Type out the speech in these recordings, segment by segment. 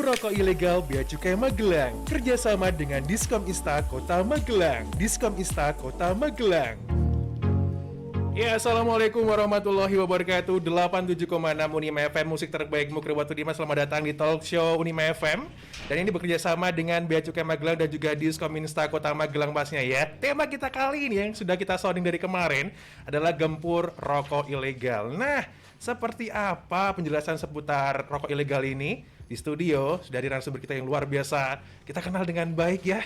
Rokok Ilegal Bea Cukai Magelang, kerjasama dengan Diskom Ista Kota Magelang. Diskom Ista Kota Magelang. Ya, Assalamualaikum warahmatullahi wabarakatuh. 87,6 Unima FM, musik terbaik Mukri Watu Dimas. Selamat datang di Talk Show Unima FM. Dan ini bekerja sama dengan Bea Cukai Magelang dan juga Diskom Ista Kota Magelang pastinya ya. Tema kita kali ini yang sudah kita sounding dari kemarin adalah gempur rokok ilegal. Nah, seperti apa penjelasan seputar rokok ilegal ini? Di studio, sudah ada narasumber kita yang luar biasa. Kita kenal dengan baik ya.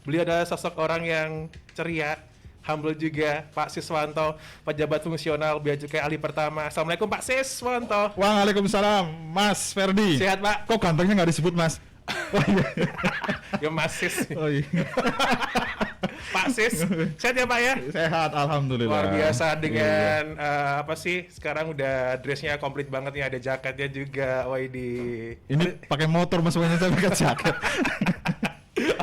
Beliau adalah sosok orang yang ceria, humble juga, Pak Siswanto, pejabat fungsional Bea Cukai Ali Pertama. Assalamualaikum Pak Siswanto. Waalaikumsalam, Mas Ferdi. Sehat Pak? Kok gantengnya nggak disebut Mas? Oh iya. Ya Mas Sis. Oh iya. Pak Sis, sehat ya Pak ya? Sehat, alhamdulillah. Luar biasa dengan apa sih? Sekarang udah dressnya komplit banget nih, ada jaketnya juga. Ini pakai motor masuknya saya pakai jaket.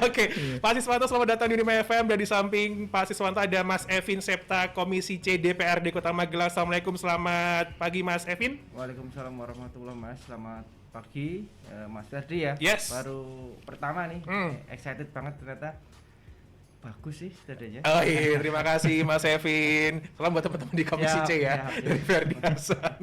Oke, Pak Siswanto selamat datang di Unima FM. Dan di samping Pak Siswanto ada Mas Evin Septa, Komisi C DPRD Kota Magelang. Assalamualaikum, selamat pagi Mas Evin. Waalaikumsalam warahmatullahi wabarakatuh. Selamat pagi Mas Ferdi ya. Yes. Baru pertama nih, excited banget ternyata. Bagus sih studinya. Oh iya, terima kasih Mas Evin. Salam buat teman-teman di Komisi C ya, dari Ferdi Hasan.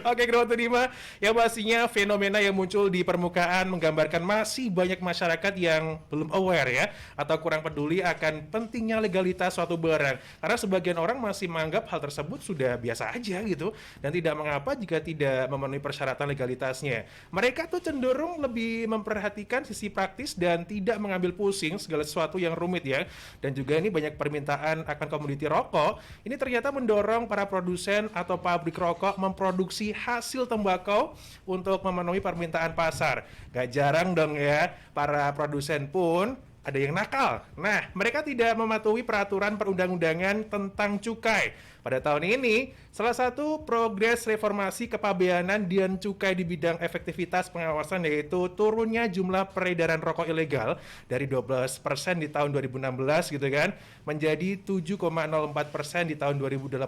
Oke, Kerabat Unima, yang pastinya fenomena yang muncul di permukaan menggambarkan masih banyak masyarakat yang belum aware ya, atau kurang peduli akan pentingnya legalitas suatu barang. Karena sebagian orang masih menganggap hal tersebut sudah biasa aja gitu, dan tidak mengapa jika tidak memenuhi persyaratan legalitasnya. Mereka tuh cenderung lebih memperhatikan sisi praktis dan tidak mengambil pusing segala sesuatu yang rumit ya. Dan juga ini banyak permintaan akan komoditi rokok. Ini ternyata mendorong para produsen atau pabrik rokok memproduksi hasil tembakau untuk memenuhi permintaan pasar. Gak jarang dong ya, para produsen pun ada yang nakal. Nah, mereka tidak mematuhi peraturan perundang-undangan tentang cukai. Pada tahun ini, salah satu progres reformasi kepabeanan dan cukai di bidang efektivitas pengawasan yaitu turunnya jumlah peredaran rokok ilegal dari 12% di tahun 2016 gitu kan, menjadi 7,04% di tahun 2018.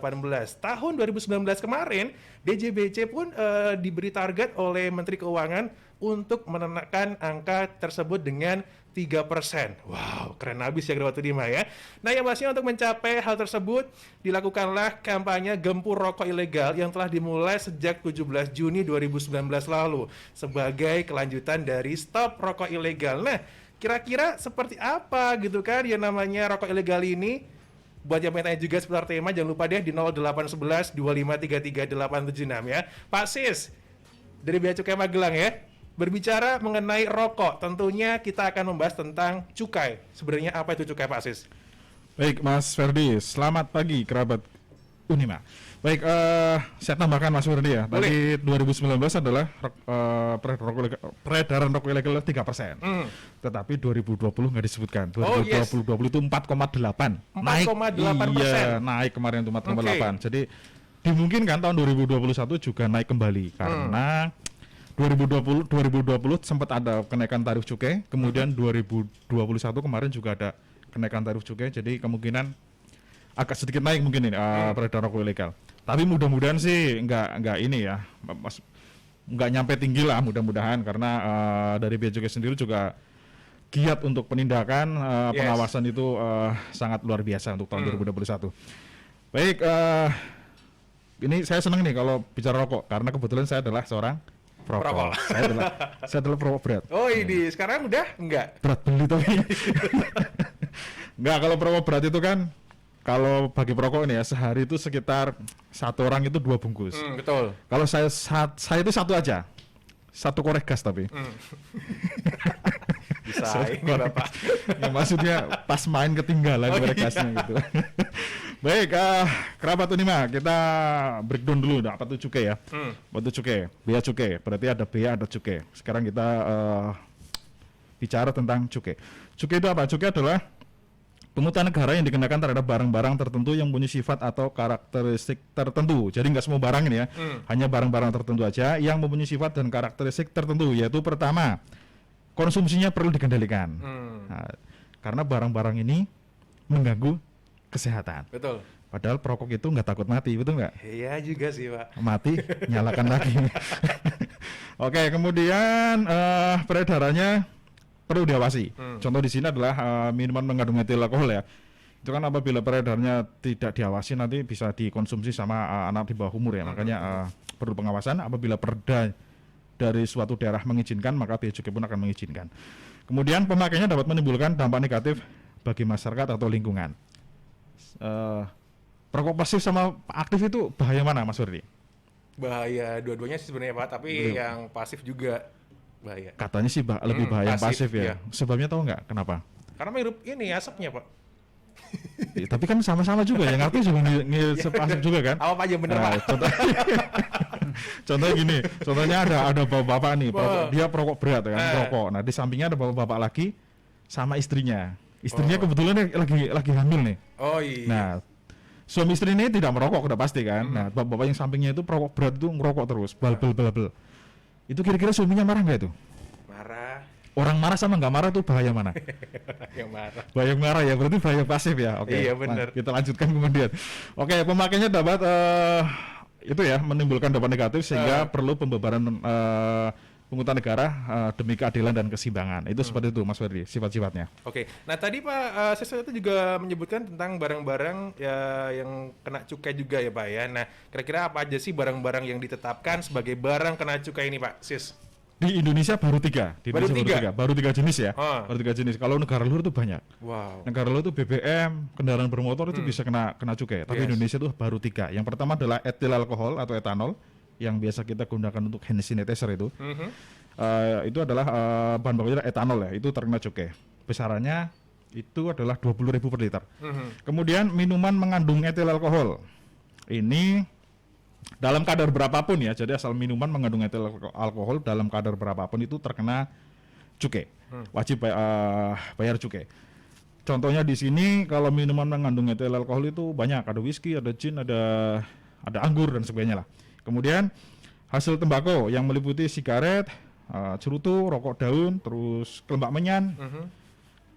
Tahun 2019 kemarin, DJBC pun diberi target oleh Menteri Keuangan untuk menekan angka tersebut dengan 3%. Wow, keren habis ya Kerabat Unima ya. Nah, yang pastinya untuk mencapai hal tersebut dilakukanlah kampanye gempur rokok ilegal yang telah dimulai sejak 17 Juni 2019 lalu sebagai kelanjutan dari Stop Rokok Ilegal. Nah, kira-kira seperti apa gitu kan yang namanya rokok ilegal ini? Buat yang pengen tanya juga seputar tema, jangan lupa deh di 0811 2533 876 ya. Pak Sis, dari Bea Cukai Magelang ya. Berbicara mengenai rokok, tentunya kita akan membahas tentang cukai. Sebenarnya apa itu cukai, Pak Sis? Baik, Mas Ferdi. Selamat pagi, kerabat Unima. Baik, saya tambahkan Mas Ferdi ya. Tadi 2019 adalah peredaran rokok ilegal 3%. Tetapi 2020 nggak disebutkan. 2020 itu 4,8. 4,8%. Iya, naik kemarin itu 4,8. Jadi dimungkinkan tahun 2021 juga naik kembali karena 2020 sempat ada kenaikan tarif cukai, kemudian 2021 kemarin juga ada kenaikan tarif cukai, jadi kemungkinan agak sedikit naik mungkin ini peredaran rokok ilegal. Tapi mudah-mudahan sih nggak ini ya, nggak nyampe tinggi lah mudah-mudahan karena dari Bea Cukai sendiri juga giat untuk penindakan, pengawasan itu sangat luar biasa untuk tahun 2021. Baik, ini saya senang nih kalau bicara rokok karena kebetulan saya adalah seorang perokok. Saya adalah perokok berat. Oh ini sekarang udah enggak? Berat beli tapi. Enggak, kalau perokok berat itu kan kalau bagi perokok ini ya sehari itu sekitar satu orang itu 2 bungkus. Betul. Kalau saya itu satu aja. Satu korek gas tapi. Bisa ini Bapak. Ya, maksudnya pas main ketinggalan korek gasnya gitu. Baik, kerabat Unima, kita breakdown dulu apa itu cukai ya. Apa itu cukai? Bea cukai, berarti ada bea, ada cukai. Sekarang kita bicara tentang cukai. Cukai itu apa? Cukai adalah pungutan negara yang dikenakan terhadap barang-barang tertentu yang punya sifat atau karakteristik tertentu. Jadi nggak semua barang ini ya, hanya barang-barang tertentu aja yang mempunyai sifat dan karakteristik tertentu. Yaitu pertama, konsumsinya perlu dikendalikan. Nah, karena barang-barang ini mengganggu kesehatan. Betul. Padahal perokok itu nggak takut mati, betul nggak? Iya juga sih Pak. Mati, nyalakan lagi. Oke, kemudian peredarannya perlu diawasi. Contoh di sini adalah minuman mengandung etil alkohol ya. Itu kan apabila peredarnya tidak diawasi nanti bisa dikonsumsi sama anak di bawah umur ya. Makanya perlu pengawasan. Apabila perda dari suatu daerah mengizinkan, maka Bea Cukai pun akan mengizinkan. Kemudian pemakaiannya dapat menimbulkan dampak negatif bagi masyarakat atau lingkungan. Perokok pasif sama aktif itu bahaya mana, Mas Ferdi? Bahaya dua-duanya sih sebenarnya Pak, tapi yang pasif juga bahaya. Katanya sih lebih bahaya yang pasif ya. iya. Sebabnya tahu nggak kenapa? Karena menghirup ini asapnya Pak. Tapi kan sama-sama juga yang aktif juga ngisep asap juga kan? Apa aja bener Pak? Contohnya gini, contohnya ada bapak-bapak nih, dia perokok berat kan, perokok. Nah di sampingnya ada bapak-bapak lagi sama istrinya. Istrinya kebetulan lagi hamil nih. Oh iya. Nah suami istri ini tidak merokok udah pasti kan. Nah bapak-bapak yang sampingnya itu perokok berat itu ngerokok terus, balbel. Itu kira-kira suaminya marah nggak itu? Marah. Orang marah sama nggak marah tuh bahaya mana? Yang marah. Bahaya marah ya, berarti bahaya pasif ya. Oke. Iya, benar. Kita lanjutkan kemudian. Oke, pemakaiannya dapat itu ya menimbulkan dampak negatif sehingga perlu pembebaran pungutan negara demi keadilan dan keseimbangan. Itu seperti itu Mas Ferdi, sifat-sifatnya. Oke. Nah tadi Pak Siswa itu juga menyebutkan tentang barang-barang ya, yang kena cukai juga ya Pak ya. Nah kira-kira apa aja sih barang-barang yang ditetapkan sebagai barang kena cukai ini Pak Sis? Di Indonesia baru 3. Baru 3 jenis ya. Baru 3 jenis. Kalau negara luar itu banyak. Wow. Negara luar itu BBM, kendaraan bermotor itu bisa kena cukai. Tapi Indonesia itu baru 3. Yang pertama adalah etil alkohol atau etanol yang biasa kita gunakan untuk hand sanitizer itu. Itu adalah bahan bakunya etanol ya. Itu terkena cukai. Besarannya itu adalah 20.000 per liter. Kemudian minuman mengandung etil alkohol. Ini dalam kadar berapapun ya, jadi asal minuman mengandung etil alkohol dalam kadar berapapun itu terkena cukai, wajib bayar cukai. Contohnya di sini kalau minuman mengandung etil alkohol itu banyak, ada whisky, ada gin, ada anggur dan sebagainya lah. Kemudian hasil tembakau yang meliputi sigaret, cerutu, rokok daun, terus kelembak menyan,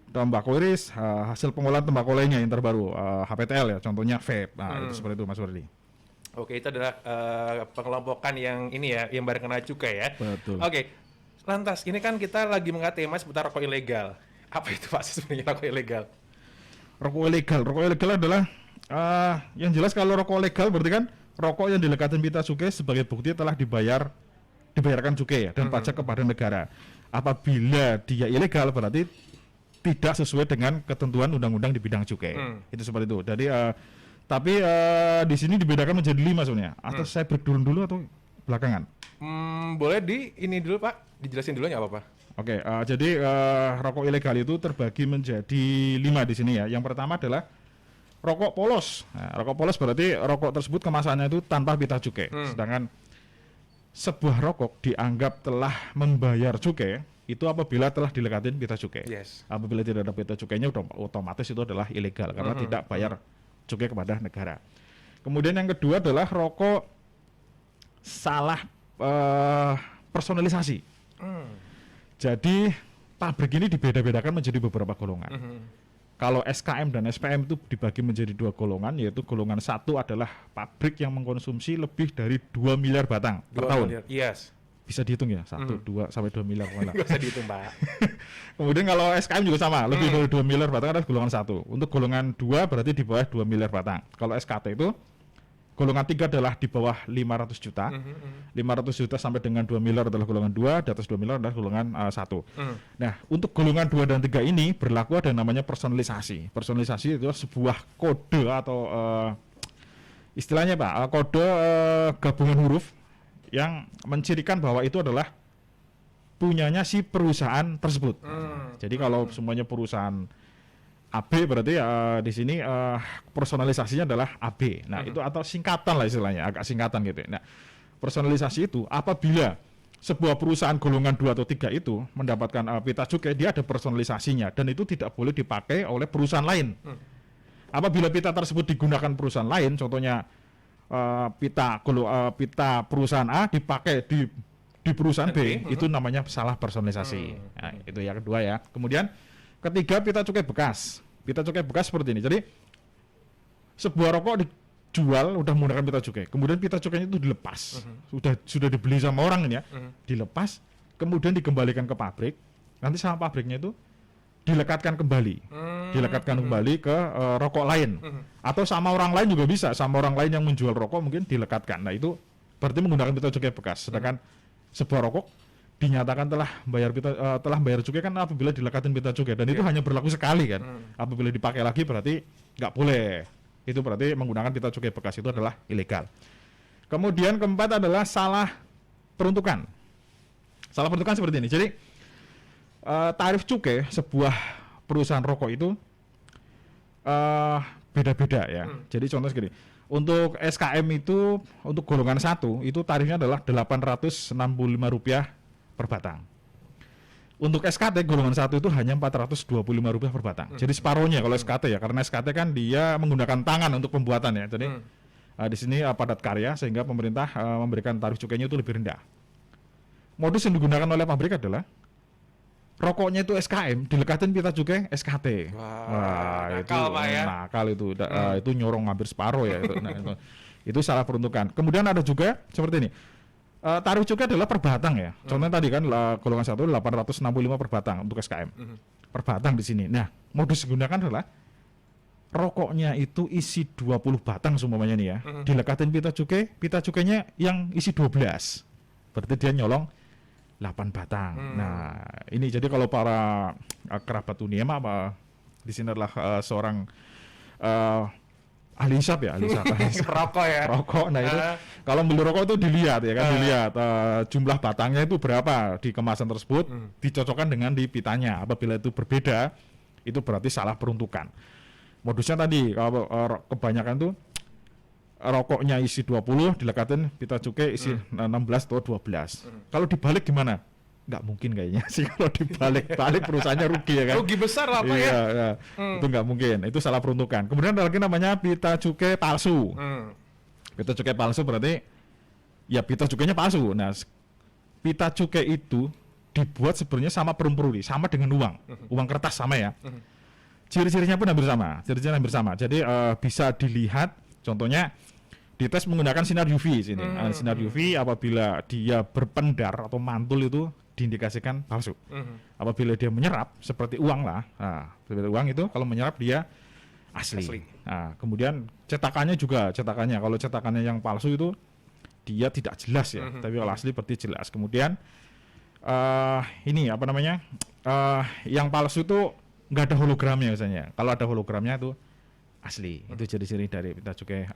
tembakau iris, hasil pengolahan tembakau lainnya yang terbaru, HPTL ya, contohnya vape. Nah itu seperti itu Mas Ferdi. Oke, itu adalah pengelompokan yang ini ya, yang barang kena cukai ya. Betul. Oke, lantas ini kan kita lagi mengangkat tema seputar rokok ilegal. Apa itu Pak sebenarnya rokok ilegal? Rokok ilegal adalah yang jelas kalau rokok legal berarti kan rokok yang dilekatkan pita cukai sebagai bukti telah dibayarkan cukai ya dan pajak kepada negara. Apabila dia ilegal berarti tidak sesuai dengan ketentuan undang-undang di bidang cukai. Itu seperti itu. Jadi tapi di sini dibedakan menjadi 5 sebenarnya. Atau saya break dulu atau belakangan? Boleh ini dulu Pak, dijelasin dulu nggak apa-apa. Oke, jadi rokok ilegal itu terbagi menjadi 5 di sini ya. Yang pertama adalah rokok polos. Nah, rokok polos berarti rokok tersebut kemasannya itu tanpa pita cukai. Sedangkan sebuah rokok dianggap telah membayar cukai itu apabila telah dilekatin pita cukai. Yes. Apabila tidak ada pita cukainya otomatis itu adalah ilegal karena tidak bayar cukai kepada negara. Kemudian yang kedua adalah rokok salah personalisasi. Jadi pabrik ini dibeda-bedakan menjadi beberapa golongan. Kalau SKM dan SPM itu dibagi menjadi 2 golongan, yaitu golongan 1 adalah pabrik yang mengkonsumsi lebih dari 2 miliar batang per tahun. Yes. Bisa dihitung ya, 1, 2 sampai 2 miliar. Nggak usah dihitung Pak. Kemudian kalau SKM juga sama, lebih dari 2 miliar batang adalah golongan 1. Untuk golongan 2 berarti di bawah 2 miliar batang. Kalau SKT itu golongan 3 adalah di bawah 500 juta. 500 juta sampai dengan 2 miliar adalah golongan 2, di atas 2 miliar adalah golongan 1. Nah, untuk golongan 2 dan 3 ini berlaku ada yang namanya personalisasi. Personalisasi itu sebuah kode atau istilahnya Pak, kode gabungan huruf yang mencirikan bahwa itu adalah punyanya si perusahaan tersebut. Jadi kalau semuanya perusahaan AB berarti di sini personalisasinya adalah AB. Nah, itu atau singkatan lah istilahnya, agak singkatan gitu. Nah, personalisasi itu apabila sebuah perusahaan golongan 2 atau 3 itu mendapatkan pita cukai, dia ada personalisasinya dan itu tidak boleh dipakai oleh perusahaan lain. Apabila pita tersebut digunakan perusahaan lain, contohnya pita perusahaan A dipakai di perusahaan B, itu namanya salah personalisasi. Nah, itu yang kedua ya. Kemudian ketiga, pita cukai bekas. Pita cukai bekas seperti ini. Jadi sebuah rokok jual udah menggunakan pita cukai, kemudian pita cukainya itu dilepas, sudah dibeli sama orang ini ya, dilepas, kemudian dikembalikan ke pabrik, nanti sama pabriknya itu dilekatkan kembali, ke rokok lain, atau sama orang lain juga bisa, sama orang lain yang menjual rokok mungkin dilekatkan. Nah itu berarti menggunakan pita cukai bekas. Sedangkan sebuah rokok dinyatakan telah bayar cukai kan apabila dilekatin pita cukai, dan itu hanya berlaku sekali kan. Apabila dipakai lagi berarti nggak boleh. Itu berarti menggunakan pita cukai bekas itu adalah ilegal. Kemudian keempat adalah salah peruntukan. Salah peruntukan seperti ini. Jadi tarif cukai sebuah perusahaan rokok itu beda-beda ya. Jadi contoh segini. Untuk SKM itu untuk golongan 1 itu tarifnya adalah Rp865 per batang. Untuk SKT golongan 1 itu hanya Rp425 per batang. Jadi separuhnya kalau SKT ya, karena SKT kan dia menggunakan tangan untuk pembuatan ya. Jadi di sini padat karya sehingga pemerintah memberikan tarif cukainya itu lebih rendah. Modus yang digunakan oleh pabrik adalah rokoknya itu SKM, dilekatin pita cukai SKT. Wah, itu nakal, Pak, ya? nakal itu, itu nyorong hampir separuh ya. Itu salah peruntukan. Kemudian ada juga seperti ini. Tarif cukai adalah per batang ya. Contohnya tadi kan golongan 1 865 per batang untuk SKM. Per batang di sini. Nah, modus digunakan adalah rokoknya itu isi 20 batang semuanya nih ya. Dilekatin pita cukainya yang isi 12. Berarti dia nyolong 8 batang. Nah, ini jadi kalau para kerabat dunia di sini adalah seorang ahli hisab ya, ahli hisab. Rokok ya. Rokok. Nah, itu kalau beli rokok itu dilihat ya kan, dilihat jumlah batangnya itu berapa di kemasan tersebut, dicocokkan dengan di pitanya. Apabila itu berbeda, itu berarti salah peruntukan. Modusnya tadi kalau kebanyakan tuh rokoknya isi 20, dilekatin pita cukai isi 16 atau 12. Kalau dibalik gimana? Nggak mungkin kayaknya sih kalau dibalik perusahaannya rugi ya kan. Rugi besar lah Pak ya. Iya. Itu nggak mungkin, itu salah peruntukan. Kemudian ada lagi namanya pita cukai palsu. Pita cukai palsu berarti ya pita cukainya palsu. Nah, pita cukai itu dibuat sebenarnya sama perumperuri, sama dengan uang kertas sama ya. Ciri-cirinya pun hampir sama. Jadi bisa dilihat, contohnya dites menggunakan sinar UV sini. Sinar UV apabila dia berpendar atau mantul itu diindikasikan palsu. Apabila dia menyerap seperti uang lah, seperti uang itu kalau menyerap dia asli. Nah, kemudian cetakannya kalau cetakannya yang palsu itu dia tidak jelas ya, tapi kalau asli berarti jelas. Kemudian ini apa namanya? Yang palsu itu nggak ada hologramnya biasanya. Kalau ada hologramnya itu asli. Itu ciri-ciri dari pita cukai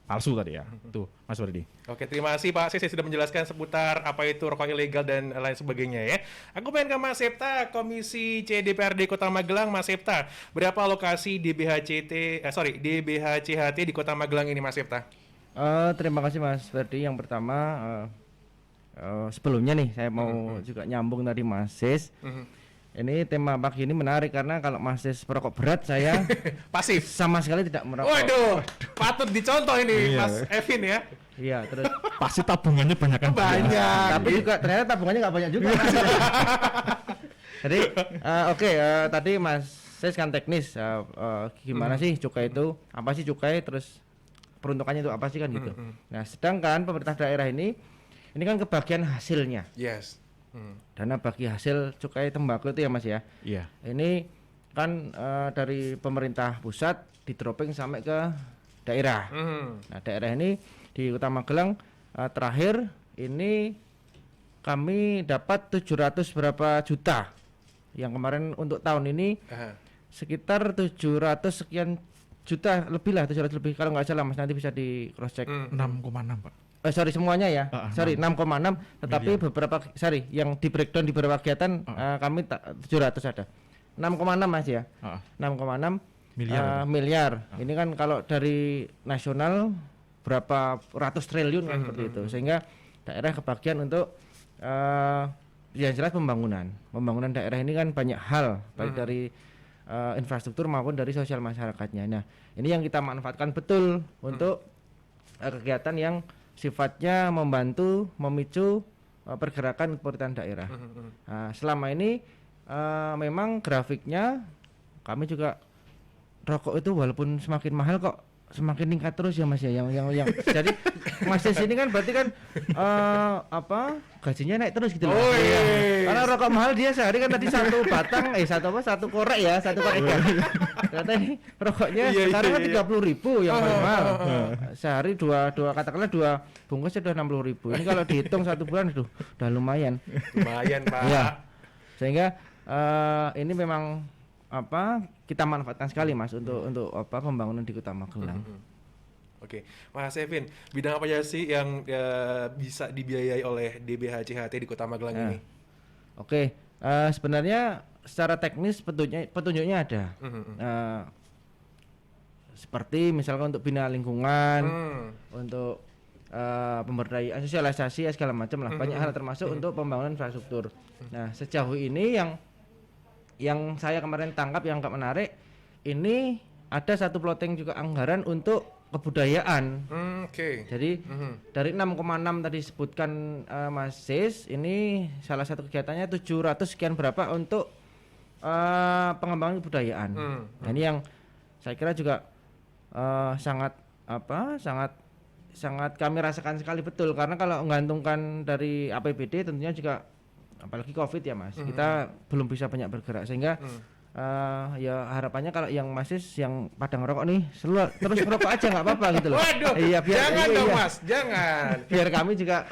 palsu tadi ya. Itu Mas Wardi. Oke, terima kasih Pak. Saya sudah menjelaskan seputar apa itu rokok ilegal dan lain sebagainya ya. Aku pengen ke Mas Septa, Komisi C DPRD Kota Magelang. Mas Septa, berapa lokasi DBHCHT di Kota Magelang ini Mas Septa? Terima kasih Mas Ferdi. Yang pertama sebelumnya nih saya mau juga nyambung tadi Mas Sis. Ini tema pagi ini menarik karena kalau masih perokok berat saya pasif sama sekali tidak merokok. Waduh, patut dicontoh ini Mas Evin ya. Iya, terus pasti tabungannya banyak. Tapi juga ternyata tabungannya nggak banyak juga. Jadi tadi Mas Sis kan teknis gimana sih cukai itu? Apa sih cukai? Terus peruntukannya itu apa sih kan gitu. Nah, sedangkan pemerintah daerah ini kan kebagian hasilnya. Yes. Dana bagi hasil cukai tembakau itu ya Mas ya. Iya. Ini kan dari pemerintah pusat di-dropping sampai ke daerah. Nah, daerah ini di Kota Magelang terakhir ini kami dapat 700 berapa juta. Yang kemarin untuk tahun ini sekitar 700 sekian juta lebih lah, 700 lebih kalau nggak salah Mas, nanti bisa di cross check. 6,6 Pak. Sorry semuanya ya, 6,6 tetapi beberapa yang di breakdown di beberapa kegiatan kami 700 ada 6,6 Mas ya, 6,6 miliar. Ini kan kalau dari nasional berapa ratus triliun kan seperti itu, sehingga daerah kebagian untuk yang jelas pembangunan daerah ini kan banyak hal baik dari infrastruktur maupun dari sosial masyarakatnya. Nah, ini yang kita manfaatkan betul untuk kegiatan yang sifatnya membantu memicu pergerakan pemerintahan daerah. Nah, selama ini memang grafiknya kami juga rokok itu walaupun semakin mahal kok semakin meningkat terus ya Mas ya yang jadi Mas Sis ini kan berarti kan gajinya naik terus gitu loh. Oh, iya. Karena rokok mahal dia sehari kan tadi satu batang satu korek ya, satu korek ikan. Ternyata ini rokoknya sekarang kan 30.000 yang normal. Sehari dua katakanlah 2 bungkus sudah 60.000. Ini kalau dihitung 1 bulan udah lumayan. Lumayan, Pak. Ya. Sehingga ini memang kita manfaatkan sekali Mas untuk pembangunan di Kota Magelang. Oke, Mas Evin, bidang apa aja sih yang bisa dibiayai oleh DBHCHT di Kota Magelang ini? Oke, sebenarnya secara teknis petunjuknya ada. Seperti misalkan untuk bina lingkungan, untuk pemberdayaan sosialisasi segala macam lah, banyak hal termasuk untuk pembangunan infrastruktur. Nah, sejauh ini yang saya kemarin tangkap yang agak menarik, ini ada satu plotting juga anggaran untuk kebudayaan. Jadi dari 6,6 tadi disebutkan Mas Sis, ini salah satu kegiatannya 700 sekian berapa untuk pengembangan kebudayaan. Nah, ini yang saya kira juga sangat kami rasakan sekali betul, karena kalau menggantungkan dari APBD tentunya juga apalagi Covid ya Mas, kita belum bisa banyak bergerak sehingga ya harapannya kalau yang Mas Sis yang pada ngerokok nih terus ngerokok aja nggak apa-apa gitu loh. Waduh, iya, jangan dong Mas, jangan. Biar kami juga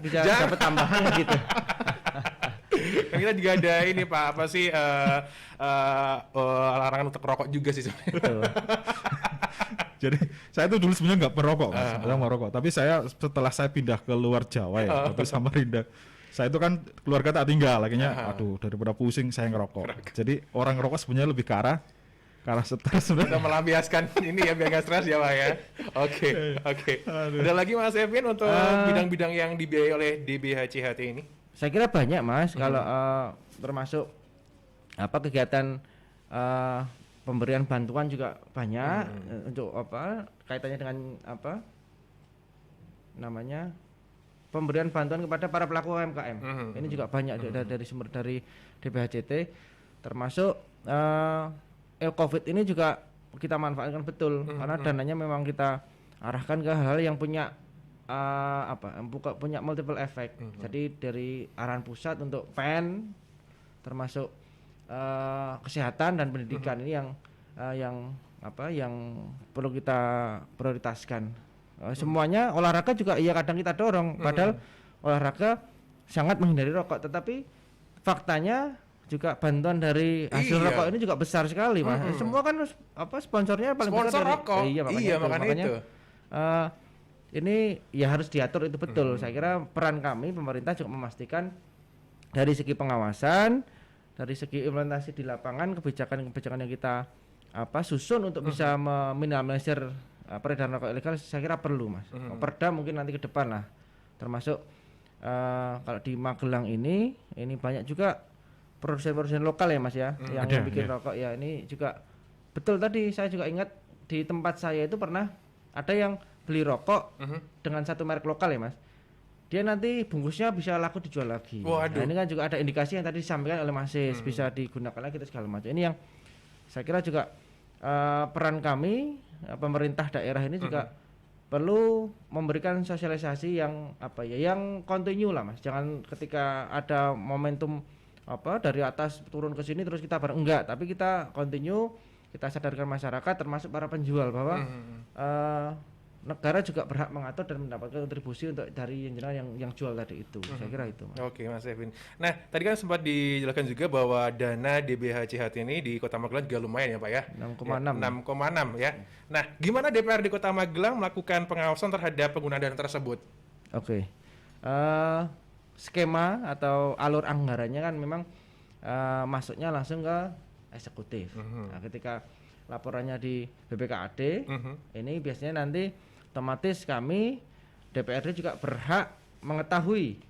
bisa dapat tambahan gitu. Kita juga ada ini Pak, apa sih larangan untuk rokok juga sih sebenarnya. Jadi saya tuh dulu sebenarnya nggak merokok, merokok. Tapi setelah saya pindah ke luar Jawa ya, ke Samarinda, saya itu kan keluarga tak tinggal, akhirnya aduh daripada pusing saya ngerokok. Jadi orang ngerokok sebenarnya lebih ke arah stres sebenarnya. Kita melampiaskan ini ya biar nggak stres ya Pak ya. Oke. Ada lagi Mas Evin untuk bidang-bidang yang dibiayai oleh DBHCHT ini? Saya kira banyak Mas, kalau termasuk kegiatan pemberian bantuan juga banyak untuk kaitannya dengan pemberian bantuan kepada para pelaku UMKM. Ini juga banyak dari sumber dari DBHCT, termasuk COVID ini juga kita manfaatkan betul karena dananya memang kita arahkan ke hal yang punya punya multiple effect. Jadi dari arahan pusat untuk PEN termasuk kesehatan dan pendidikan ini yang perlu kita prioritaskan. Semuanya olahraga juga kadang kita dorong, padahal olahraga sangat menghindari rokok, tetapi faktanya juga bantuan dari hasil rokok ini juga besar sekali Mas. Semua kan sponsornya paling besar dari rokok. Makanya itu. Ini ya harus diatur itu betul. Saya kira peran kami pemerintah juga memastikan dari segi pengawasan, dari segi implementasi di lapangan, kebijakan yang kita susun untuk bisa meminimalisir peredaran rokok ilegal, saya kira perlu Mas. Perda mungkin nanti ke depan lah, termasuk kalau di Magelang ini banyak juga produsen lokal ya Mas ya, yang bikin rokok ya. Ini juga betul, tadi saya juga ingat di tempat saya itu pernah ada yang beli rokok dengan satu merek lokal ya Mas, dia nanti bungkusnya bisa laku dijual lagi. Nah, ini kan juga ada indikasi yang tadi disampaikan oleh Mas Sis, bisa digunakan lagi segala macam. Ini yang saya kira juga peran kami pemerintah daerah ini juga perlu memberikan sosialisasi yang yang kontinu lah Mas. Jangan ketika ada momentum dari atas turun ke sini terus kita enggak, tapi kita kontinu, kita sadarkan masyarakat termasuk para penjual bahwa negara juga berhak mengatur dan mendapatkan kontribusi untuk dari yang jual tadi itu. Saya kira itu Mas. Oke Mas Evin. Nah tadi kan sempat dijelaskan juga bahwa dana DBHCHT ini di Kota Magelang juga lumayan ya Pak ya, 6,6 ya. Nah gimana DPR di Kota Magelang melakukan pengawasan terhadap penggunaan dana tersebut? Oke. Skema atau alur anggarannya kan memang masuknya langsung ke eksekutif. Nah, ketika laporannya di BPKAD, ini biasanya nanti otomatis kami DPRD juga berhak mengetahui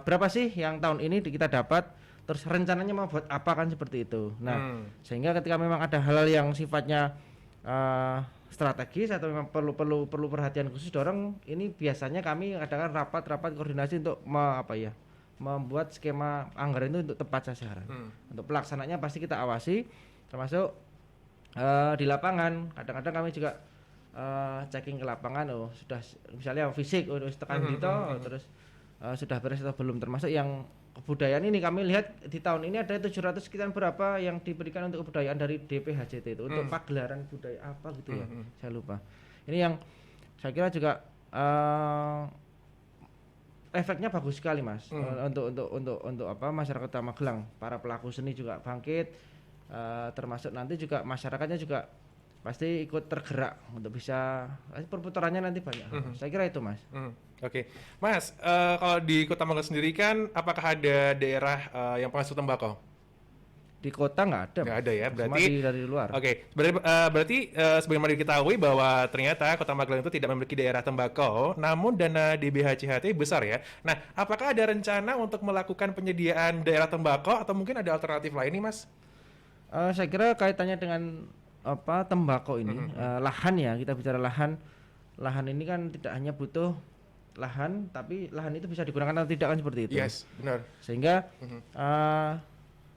berapa sih yang tahun ini kita dapat, terus rencananya mau buat apa kan seperti itu. Nah, sehingga ketika memang ada hal-hal yang sifatnya strategis atau memang perlu perhatian khusus dorong, ini biasanya kami adakan rapat koordinasi untuk membuat skema anggaran itu untuk tepat sasaran. Untuk pelaksananya pasti kita awasi, termasuk di lapangan kadang-kadang kami juga checking ke lapangan, sudah misalnya fisik terus tekan gitu, terus sudah beres atau belum, termasuk yang kebudayaan ini kami lihat di tahun ini ada 700 sekitar berapa yang diberikan untuk kebudayaan dari DPHJT itu untuk pagelaran budaya apa gitu ya, saya lupa. Ini yang saya kira juga efeknya bagus sekali Mas, untuk apa masyarakat Kota Magelang, para pelaku seni juga bangkit, termasuk nanti juga masyarakatnya juga pasti ikut tergerak untuk bisa perputarannya nanti banyak. Saya kira itu Mas. Oke. Mas, kalau di Kota Magelang sendiri kan apakah ada daerah yang penghasil tembakau? Di kota nggak ada. Nggak ada ya, berarti dari luar. Oke, berarti sebagaimana diketahui bahwa ternyata Kota Magelang itu tidak memiliki daerah tembakau, namun dana DBHCHT besar ya. Nah, apakah ada rencana untuk melakukan penyediaan daerah tembakau atau mungkin ada alternatif lain nih, Mas? Saya kira kaitannya dengan apa tembakau ini, lahan ya, kita bicara lahan. Lahan ini kan tidak hanya butuh lahan, tapi lahan itu bisa digunakan atau tidak kan seperti itu. Yes, benar. Sehingga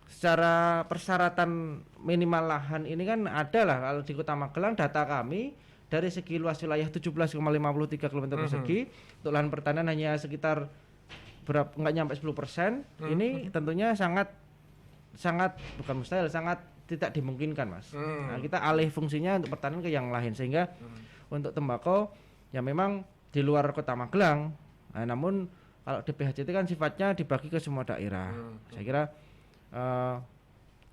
secara persyaratan minimal lahan ini kan ada lah. Kalau di Kota Magelang data kami dari segi luas wilayah 17,53 km persegi, untuk lahan pertanian hanya sekitar nggak nyampe 10%. Ini tentunya sangat bukan mustahil, sangat tidak dimungkinkan Mas. Nah, kita alih fungsinya untuk pertanian ke yang lain, sehingga untuk tembakau ya memang di luar Kota Magelang. Nah, namun kalau DPHJT kan sifatnya dibagi ke semua daerah. Saya kira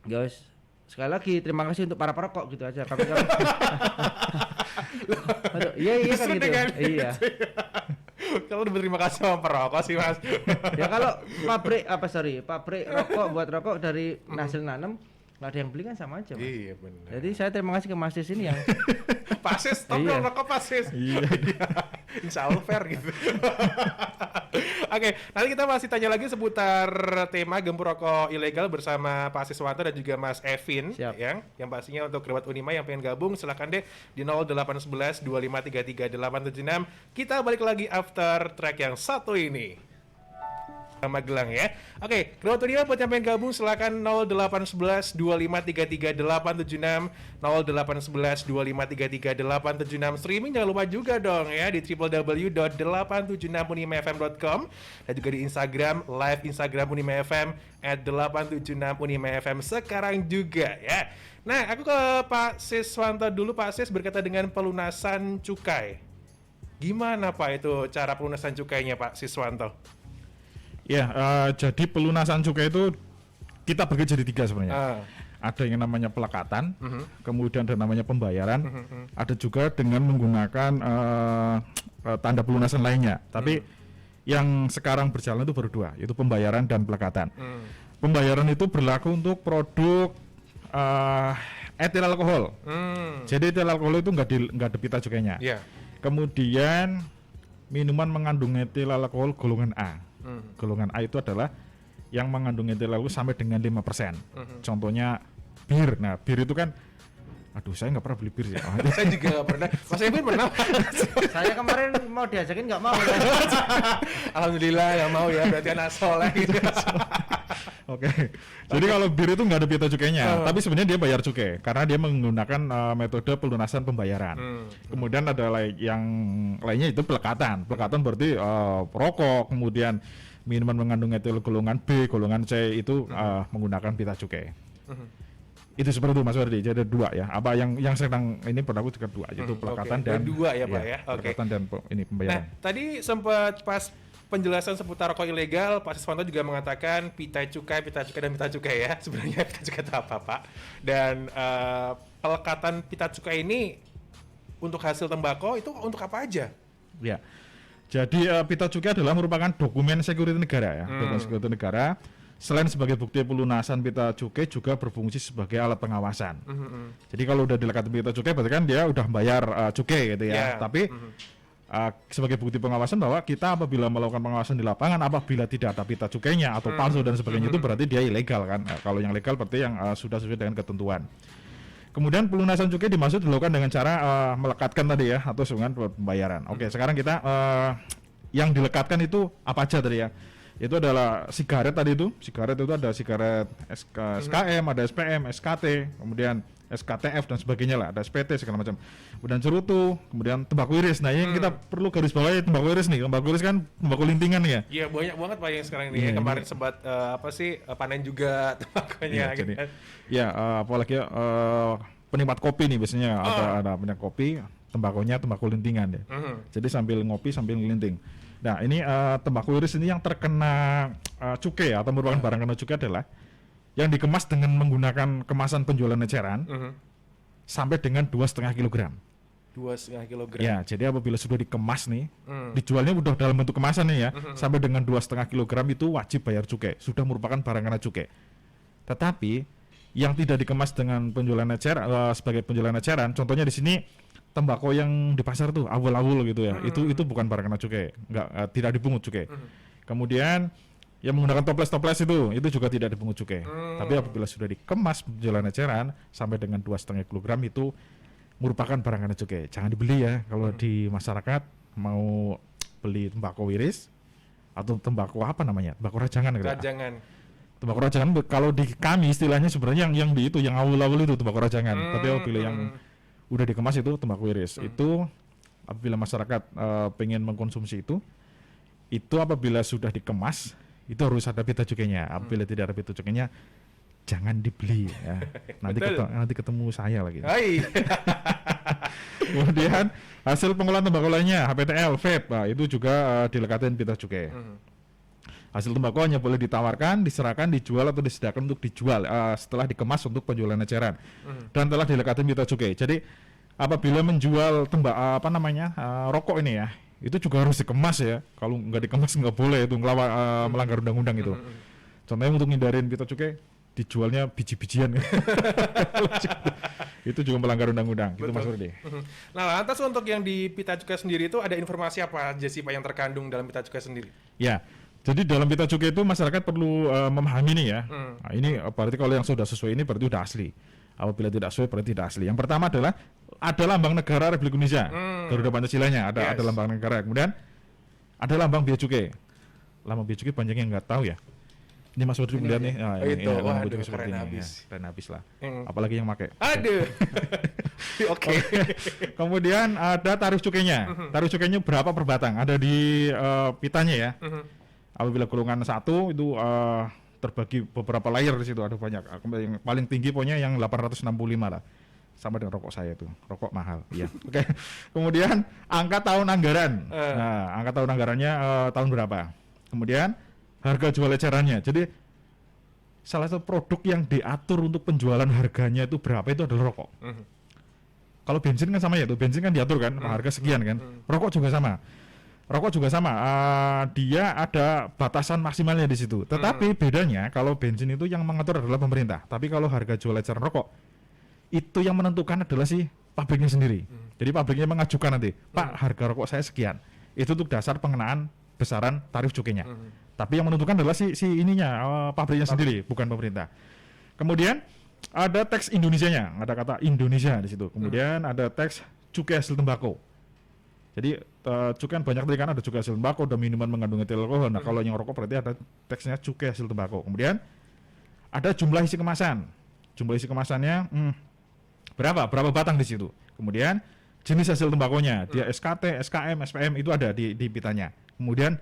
guys, sekali lagi terima kasih untuk para perokok gitu aja. Kami iya kan gitu. Iya. Kalau berterima kasih sama perokok sih Mas. Ya kalau pabrik rokok buat rokok dari hasil nanam nggak ada yang beli kan sama aja Mas. Iya benar. Jadi saya terima kasih ke Mas Sis ini yang Pak Sis, stop dong rokok Pak Sis. Iya. Insya Allah fair gitu. Oke, nanti kita masih tanya lagi seputar tema gempur rokok ilegal bersama Pak Siswanto dan juga Mas Evin. Siap. Yang pastinya untuk kerabat Unima yang pengen gabung silahkan deh di 0811 2533 876. Kita balik lagi after track yang satu ini. Magelang ya. Oke, kerabat Unima buat yang pengen gabung silakan 0811 2533 876 0811 2533 876. Streaming jangan lupa juga dong ya di www.876unimafm.com dan juga di Instagram, live Instagram Unima FM @876unimafm sekarang juga ya. Nah, aku ke Pak Siswanto dulu. Pak Sis berkaitan dengan pelunasan cukai. Gimana Pak itu cara pelunasan cukainya Pak Siswanto? Ya, jadi pelunasan cukai itu kita bagi jadi 3 sebenarnya. Ada yang namanya pelekatan, kemudian ada namanya pembayaran, ada juga dengan menggunakan tanda pelunasan lainnya. Tapi yang sekarang berjalan itu baru 2, yaitu pembayaran dan pelekatan. Pembayaran itu berlaku untuk produk etil alkohol. Jadi etil alkohol itu nggak ada pita cukainya. Yeah. Kemudian minuman mengandung etil alkohol golongan A. Golongan A itu adalah yang mengandung etil alkohol sampai dengan 5%. Contohnya bir. Nah, bir itu kan aduh, saya nggak pernah beli bir sih. Saya juga nggak pernah. Mas Evin pernah? saya kemarin mau diajakin nggak mau. Alhamdulillah nggak mau ya, berarti anak soleh gitu. Oke. Jadi kalau bir itu nggak ada pita cukainya, tapi sebenarnya dia bayar cukai karena dia menggunakan metode pelunasan pembayaran. Kemudian ada yang lainnya itu pelekatan. Pelekatan berarti rokok, kemudian minuman mengandung etil golongan B, golongan C itu menggunakan pita cukai. Itu seperti itu Mas Wardi. Jadi ada 2 ya. Apa yang sedang ini berlaku juga 2, yaitu pelekatan dan 2 ya Pak ya. Pelekatan dan ini pembayaran. Nah, tadi sempat pas penjelasan seputar rokok ilegal, Pak Siswanto juga mengatakan pita cukai dan pita cukai ya. Sebenarnya pita cukai itu apa Pak? Dan pelekatan pita cukai ini untuk hasil tembakau itu untuk apa aja? Ya. Jadi pita cukai adalah merupakan dokumen security negara ya. Dokumen security negara. Selain sebagai bukti pelunasan pita cukai juga berfungsi sebagai alat pengawasan. Jadi kalau udah dilekati pita cukai berarti kan dia udah bayar cukai gitu ya. Tapi sebagai bukti pengawasan bahwa kita apabila melakukan pengawasan di lapangan apabila tidak ada pita cukainya atau palsu dan sebagainya itu berarti dia ilegal kan. Kalau yang legal berarti yang sudah sesuai dengan ketentuan. Kemudian pelunasan cukai dimaksud dilakukan dengan cara melekatkan tadi ya atau dengan pembayaran. Oke, sekarang kita yang dilekatkan itu apa aja tadi ya? Itu adalah sigaret tadi itu. Sigaret itu ada sigaret SKM, ada SPM, SKT, kemudian SKTF dan sebagainya lah, ada SPT segala macam. Kemudian cerutu, kemudian tembakau iris. Nah, yang kita perlu garis bawahi tembakau iris nih. Tembakau iris kan tembakau lintingan ya. Iya, banyak banget Pak yang sekarang ini. Kemarin sempat panen juga tembakonya gitu. Apalagi penikmat kopi nih biasanya ada penikmat kopi, tembakonya tembakau lintingan ya. Jadi sambil ngopi sambil ngelinting. Nah, ini tembakau iris ini yang terkena cukai atau merupakan barang kena cukai adalah yang dikemas dengan menggunakan kemasan penjualan eceran sampai dengan 2,5 kg. 2,5 kg. Ya, jadi apabila sudah dikemas nih, dijualnya udah dalam bentuk kemasan nih ya, sampai dengan 2,5 kg itu wajib bayar cukai. Sudah merupakan barang kena cukai. Tetapi yang tidak dikemas dengan penjualan eceran sebagai penjualan eceran, contohnya di sini tembakau yang di pasar tuh awul-awul gitu ya, itu bukan barang kena cukai, tidak dipungut cukai. Kemudian yang menggunakan toples itu juga tidak dipungut cukai. Tapi apabila sudah dikemas penjualan eceran sampai dengan 2,5 kg itu merupakan barang kena cukai. Jangan dibeli ya kalau di masyarakat mau beli tembakau iris atau tembakau apa namanya, tembakau rajangan gitu. Tembakau rajangan kalau di kami istilahnya sebenarnya yang di itu yang awul-awul itu tembakau rajangan. Tapi apabila yang udah dikemas itu tembakau iris. Itu apabila masyarakat pengen mengkonsumsi itu apabila sudah dikemas itu harus ada pita cukainya. Apabila tidak ada pita cukainya jangan dibeli ya. Nanti ketemu saya lagi. Kemudian hasil pengolahan tembakau lainnya HPTL, vape, itu juga dilekatin pita cukai. Hasil tembakau hanya boleh ditawarkan, diserahkan, dijual atau disediakan untuk dijual setelah dikemas untuk penjualan eceran dan telah dilekatin pita cukai. Jadi apabila menjual rokok ini ya, itu juga harus dikemas ya. Kalau nggak dikemas nggak boleh, itu melanggar undang-undang itu. Contohnya untuk ngindarin pita cukai, dijualnya biji-bijian. Itu juga melanggar undang-undang. Gitu Mas Rudi. Nah, lantas untuk yang di pita cukai sendiri itu ada informasi apa aja sih Pak yang terkandung dalam pita cukai sendiri? Ya. Jadi dalam pita cukai itu masyarakat perlu memahami nih ya. Nah, ini berarti kalau yang sudah sesuai ini berarti sudah asli. Apabila tidak sesuai berarti tidak asli. Yang pertama adalah ada lambang negara Republik Indonesia. Garuda Pancasilanya ada lambang negara. Kemudian ada lambang bea cukai. Lambang bea cukai banyak yang nggak tahu ya. Ini Mas Wadri melihat nih. Lambang bea cukai seperti ini. Keren habis lah. Apalagi yang pakai. Aduh. Oke. Kemudian ada tarif cukainya. Tarif cukainya berapa per batang? Ada di pitanya ya. Apabila golongan 1 itu terbagi beberapa layer di situ, ada banyak. Yang paling tinggi pokoknya yang 865 lah. Sama dengan rokok saya itu, rokok mahal. Iya. Oke. Kemudian angka tahun anggaran. Nah, angka tahun anggarannya tahun berapa? Kemudian harga jual ecerannya. Jadi salah satu produk yang diatur untuk penjualan harganya itu berapa itu adalah rokok. Kalau bensin kan sama ya tuh, bensin kan diatur kan, harga sekian kan. Rokok juga sama. Dia ada batasan maksimalnya di situ. Tetapi bedanya kalau bensin itu yang mengatur adalah pemerintah. Tapi kalau harga jual eceran rokok itu yang menentukan adalah si pabriknya sendiri. Jadi pabriknya mengajukan nanti, Pak harga rokok saya sekian. Itu untuk dasar pengenaan besaran tarif cukainya. Tapi yang menentukan adalah si pabriknya sendiri, bukan pemerintah. Kemudian ada teks Indonesianya, ada kata Indonesia di situ. Kemudian ada teks cukai hasil tembakau. Jadi cukai banyak tadi kan, ada cukai hasil tembakau, ada minuman mengandung etil alkohol. Nah kalau yang rokok berarti ada teksnya cukai hasil tembakau. Kemudian ada jumlah isi kemasan. Jumlah isi kemasannya berapa batang di situ. Kemudian jenis hasil tembakonya, dia SKT, SKM, SPM itu ada di pitanya. Kemudian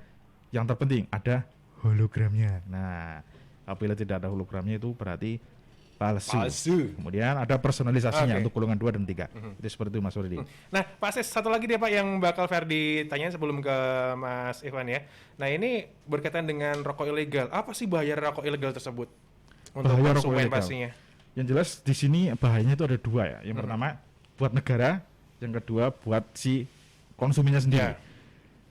yang terpenting ada hologramnya. Nah apabila tidak ada hologramnya itu berarti palsu. Kemudian ada personalisasinya untuk golongan 2 dan 3. Itu seperti itu Mas Rudi. Nah, Pak Ses, satu lagi deh Pak yang bakal Ferdi tanya sebelum ke Mas Ivan ya. Nah, ini berkaitan dengan rokok ilegal. Apa sih bahaya rokok ilegal tersebut untuk konsumen pastinya? Yang jelas di sini bahayanya itu ada 2 ya. Yang pertama buat negara, yang kedua buat si konsumennya sendiri.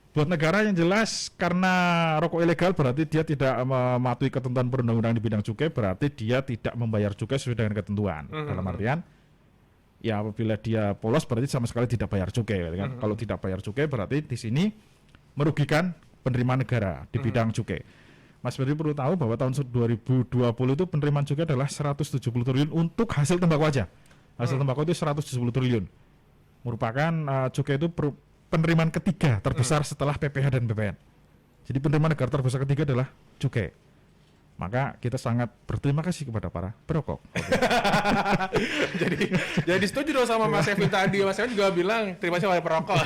Buat negara yang jelas karena rokok ilegal berarti dia tidak mematuhi ketentuan perundang-undangan di bidang cukai, berarti dia tidak membayar cukai sesuai dengan ketentuan. Dalam artian ya apabila dia polos berarti sama sekali tidak bayar cukai kan. Kalau tidak bayar cukai berarti di sini merugikan penerimaan negara di bidang cukai. Mas Ferdi perlu tahu bahwa tahun 2020 itu penerimaan cukai adalah 170 triliun untuk hasil tembakau aja. Hasil tembakau itu 170 triliun. Merupakan cukai itu penerimaan ketiga terbesar setelah PPh dan BPN. Jadi penerimaan negara terbesar ketiga adalah cukai. Maka kita sangat berterima kasih kepada para perokok. jadi setuju dong sama Mas Evin tadi. Mas Evin juga bilang terima kasih kepada perokok.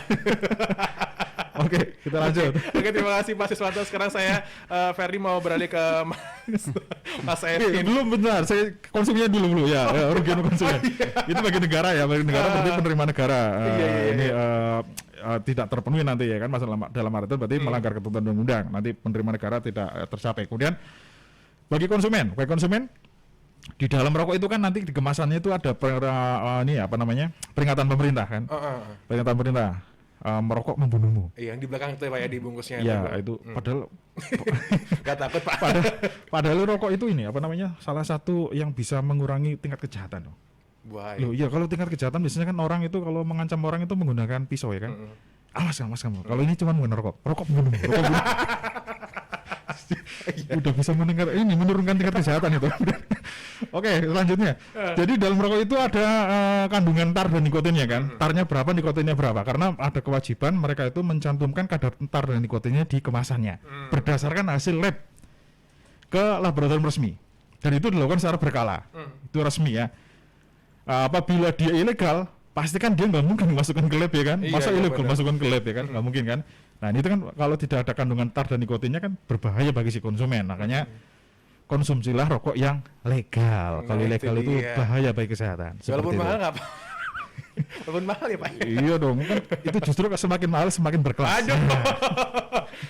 Oke, kita lanjut. Oke, terima kasih Pak Siswanto. Sekarang saya Ferdi mau beralih ke Mas Evin. Belum benar, saya konsumsinya dulu ya, rugian konsumen. Itu bagi negara ya, bagi negara berarti penerima negara. Ini tidak terpenuhi nanti ya kan, masalah dalam arti berarti melanggar ketentuan undang-undang. Nanti penerima negara tidak tercapai. Kemudian bagi konsumen di dalam rokok itu kan nanti di kemasannya itu ada peringatan pemerintah kan, peringatan pemerintah. Merokok membunuhmu. Iya, yang di belakang itu ya Pak ya, dibungkusnya. Iya, itu padahal gak takut Pak. Padahal rokok itu salah satu yang bisa mengurangi tingkat kejahatan. Wah, loh, iya kalau tingkat kejahatan biasanya kan orang itu kalau mengancam orang itu menggunakan pisau ya kan. Awas kamu. Kalau ini cuma menggunakan rokok membunuhmu. Udah bisa menurunkan tingkat kesehatan itu. Oke, selanjutnya. Jadi dalam rokok itu ada kandungan tar dan nikotinnya kan. Tarnya berapa, nikotinnya berapa. Karena ada kewajiban mereka itu mencantumkan kadar tar dan nikotinnya di kemasannya. Berdasarkan hasil lab ke laboratorium resmi. Dan itu dilakukan secara berkala. Itu resmi ya. Apabila dia ilegal, pasti kan dia nggak mungkin masukkan ke lab ya kan. Masa ilegal masukkan ke lab ya kan? Nggak mungkin kan. Nah itu kan kalau tidak ada kandungan tar dan nikotinnya kan berbahaya bagi si konsumen. Makanya konsumsilah rokok yang legal. Kalau ilegal itu bahaya bagi kesehatan. Walaupun mahal nggak Pak? Walaupun mahal ya Pak? Iya dong, kan itu justru semakin mahal semakin berkelas. Aduh.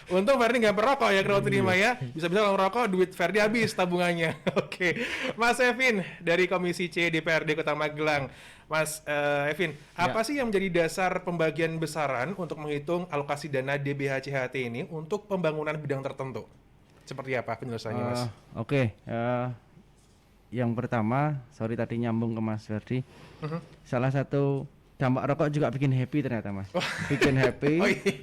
Untung Ferdi nggak perokok ya kalau terima ya. Bisa-bisa kalau merokok duit Ferdi habis tabungannya. Oke, Mas Evin dari Komisi C DPRD Kota Magelang. Mas Evin, apa sih yang menjadi dasar pembagian besaran untuk menghitung alokasi dana DBHCHT ini untuk pembangunan bidang tertentu? Seperti apa penjelasannya, Mas? Oke, yang pertama, sorry tadi nyambung ke Mas Ferdi. Salah satu dampak rokok juga bikin happy ternyata Mas. Bikin happy.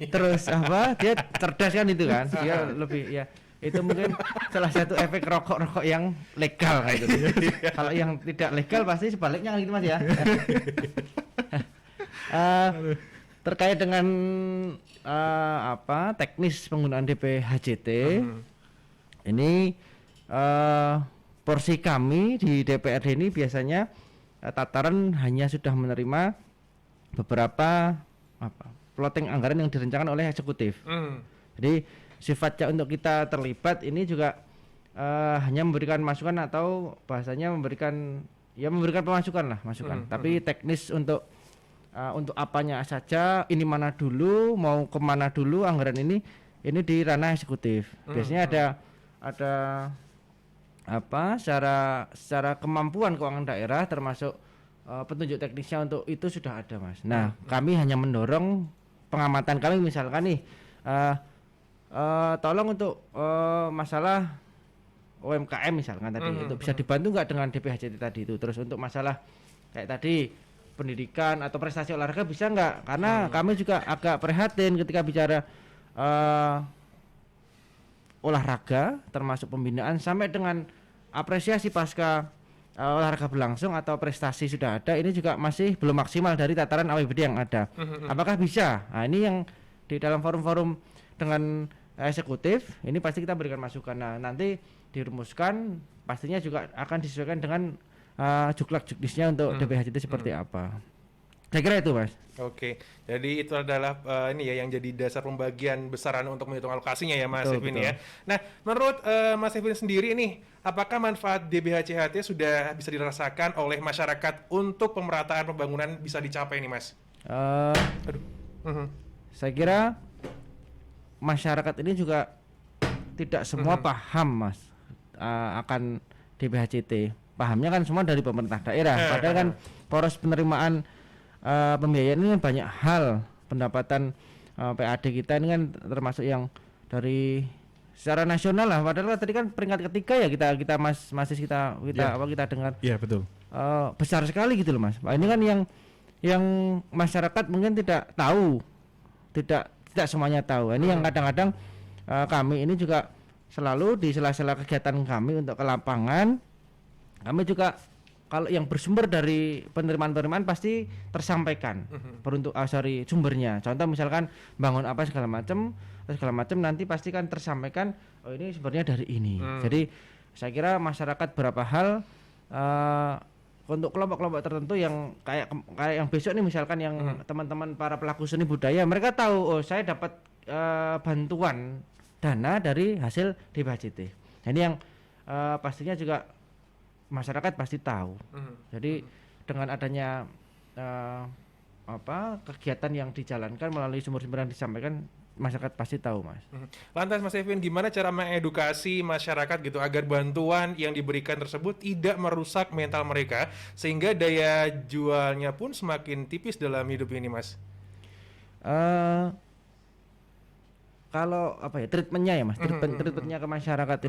Terus dia cerdas kan itu kan? Dia lebih ya. Itu mungkin salah satu efek rokok yang legal kan gitu. Kalau yang tidak legal pasti sebaliknya gitu Mas ya. Terkait dengan teknis penggunaan DPHJT ini porsi kami di DPRD ini biasanya tataran hanya sudah menerima beberapa plotting anggaran yang direncanakan oleh eksekutif. Jadi sifatnya untuk kita terlibat ini juga hanya memberikan masukan atau bahasanya memberikan masukan. Tapi teknis untuk apanya saja, ini mana dulu, mau kemana dulu anggaran ini di ranah eksekutif. Biasanya ada secara kemampuan keuangan daerah termasuk petunjuk teknisnya untuk itu sudah ada Mas. Nah kami hanya mendorong pengamatan kami misalkan nih. Tolong untuk masalah UMKM misalkan tadi itu bisa dibantu nggak dengan DPHJT tadi itu. Terus untuk masalah kayak tadi pendidikan atau prestasi olahraga bisa nggak? Karena kami juga agak prihatin ketika bicara olahraga termasuk pembinaan sampai dengan apresiasi pasca olahraga berlangsung atau prestasi sudah ada, ini juga masih belum maksimal dari tataran APBD yang ada. Apakah bisa? Nah ini yang di dalam forum-forum dengan eksekutif ini pasti kita berikan masukan. Nah nanti dirumuskan pastinya juga akan disesuaikan dengan juklak juknisnya untuk DPHJT seperti apa. Saya kira itu Mas. Oke, jadi itu adalah yang jadi dasar pembagian besaran untuk menghitung alokasinya ya Mas Evin ya. Nah menurut Mas Evin sendiri nih, apakah manfaat DBHCHT sudah bisa dirasakan oleh masyarakat untuk pemerataan pembangunan bisa dicapai nih Mas? Saya kira masyarakat ini juga tidak semua paham Mas akan DBHJT. Pahamnya kan semua dari pemerintah daerah. Padahal kan poros penerimaan pembiayaan ini banyak hal. Pendapatan PAD kita ini kan termasuk yang dari secara nasional lah. Padahal tadi kan peringkat ketiga ya kita kita dengar. Iya betul. Besar sekali gitu loh Mas. Ini kan yang masyarakat mungkin tidak tahu, tidak semuanya tahu. Ini yang kadang-kadang kami ini juga selalu di sela-sela kegiatan kami untuk ke lapangan, kami juga kalau yang bersumber dari penerimaan pasti tersampaikan sumbernya. Contoh misalkan bangun apa segala macam nanti pasti kan tersampaikan, oh ini sumbernya dari ini. Jadi saya kira masyarakat berapa hal untuk kelompok-kelompok tertentu yang kayak yang besok nih misalkan yang teman-teman para pelaku seni budaya, mereka tahu, oh saya dapat bantuan dana dari hasil DBHJT. Jadi yang pastinya juga masyarakat pasti tahu. Jadi dengan adanya kegiatan yang dijalankan melalui sumber-sumber yang disampaikan, masyarakat pasti tahu, Mas. Lantas Mas Evin, gimana cara mengedukasi masyarakat gitu agar bantuan yang diberikan tersebut tidak merusak mental mereka sehingga daya jualnya pun semakin tipis dalam hidup ini, Mas? Kalau treatmentnya ya, Mas, treatmentnya ke masyarakat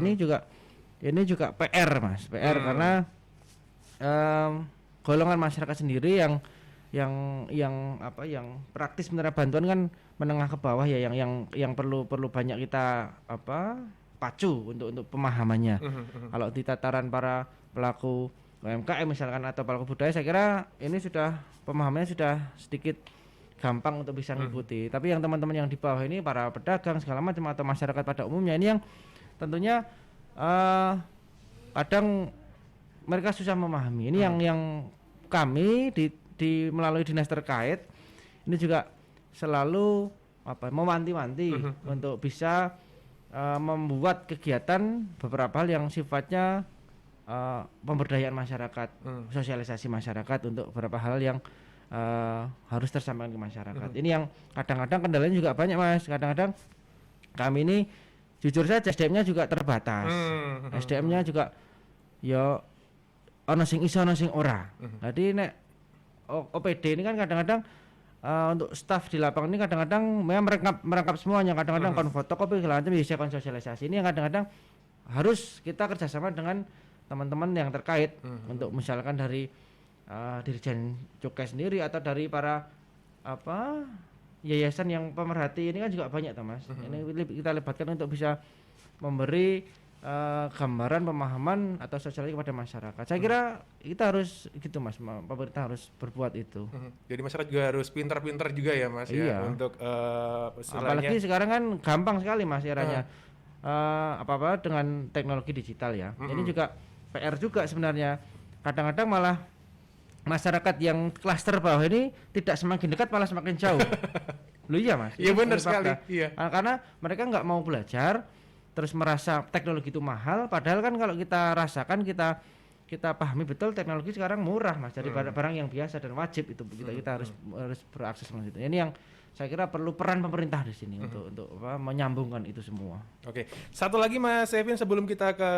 ini juga PR, Mas, PR karena golongan masyarakat sendiri yang praktis menerima bantuan kan menengah ke bawah ya, yang perlu banyak kita pacu untuk pemahamannya. Kalau di tataran para pelaku UMKM misalkan atau pelaku budaya, saya kira ini sudah pemahamannya sudah sedikit gampang untuk bisa mengikuti. Tapi yang teman-teman yang di bawah ini, para pedagang segala macam atau masyarakat pada umumnya ini yang tentunya kadang mereka susah memahami. Ini yang kami di melalui dinas terkait ini juga selalu mewanti-wanti untuk bisa membuat kegiatan beberapa hal yang sifatnya pemberdayaan masyarakat, sosialisasi masyarakat untuk beberapa hal yang harus tersampaikan ke masyarakat. Ini yang kadang-kadang kendalanya juga banyak, Mas. Kadang-kadang kami ini jujur saja SDM-nya juga terbatas. SDM-nya juga ya ono sing iso ono sing ora. Jadi nek OPD ini kan kadang-kadang untuk staf di lapangan ini kadang-kadang memang merangkap semuanya, kadang-kadang kon fotokopi segala macam bisa kon sosialisasi. Ini yang kadang-kadang harus kita kerjasama dengan teman-teman yang terkait untuk misalkan dari Dirjen Cukai sendiri atau dari para yayasan yang pemerhati ini kan juga banyak, Mas. Ini kita libatkan untuk bisa memberi gambaran pemahaman atau sosialisasi kepada masyarakat. Saya kira kita harus gitu, Mas. Pemerintah harus berbuat itu. Jadi masyarakat juga harus pintar-pintar juga ya, Mas, ya untuk apalagi sekarang kan gampang sekali, Mas, eranya apa-apa dengan teknologi digital ya. Ini juga PR juga sebenarnya. Kadang-kadang malah masyarakat yang klaster bawah ini tidak semakin dekat, malah semakin jauh. Loh iya, Mas. Iya benar sekali. Iya. Karena mereka nggak mau belajar, terus merasa teknologi itu mahal. Padahal kan kalau kita rasakan, kita pahami betul teknologi sekarang murah, Mas. Jadi barang yang biasa dan wajib itu kita harus berakses ke situ. Ini yang saya kira perlu peran pemerintah di sini untuk menyambungkan itu semua. Oke. Satu lagi, Mas Evin, sebelum kita ke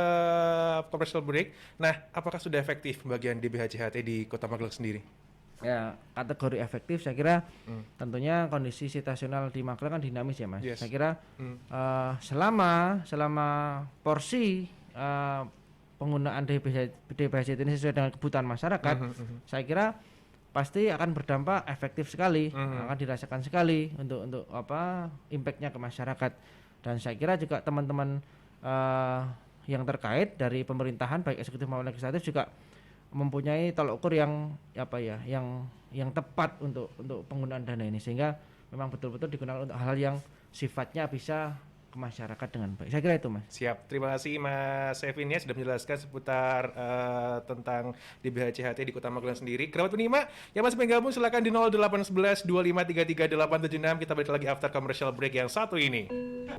commercial break. Nah, apakah sudah efektif pembagian DBHJT di Kota Magelang sendiri? Ya, kategori efektif saya kira tentunya kondisi situasional di Magelang kan dinamis ya, Mas. Yes. Saya kira selama porsi penggunaan DBHJT ini sesuai dengan kebutuhan masyarakat, saya kira pasti akan berdampak efektif sekali, akan dirasakan sekali untuk impactnya ke masyarakat. Dan saya kira juga teman-teman yang terkait dari pemerintahan baik eksekutif maupun legislatif juga mempunyai tolak ukur yang tepat untuk penggunaan dana ini, sehingga memang betul-betul digunakan untuk hal yang sifatnya bisa ke masyarakat dengan baik. Saya kira itu, Mas. Siap, terima kasih Mas Evin ya sudah menjelaskan seputar tentang DBHJT di Kota Magelang sendiri. Kerabat penyimak yang masih bergabung silakan di 0811 2533 876. Kita balik lagi after commercial break yang satu ini.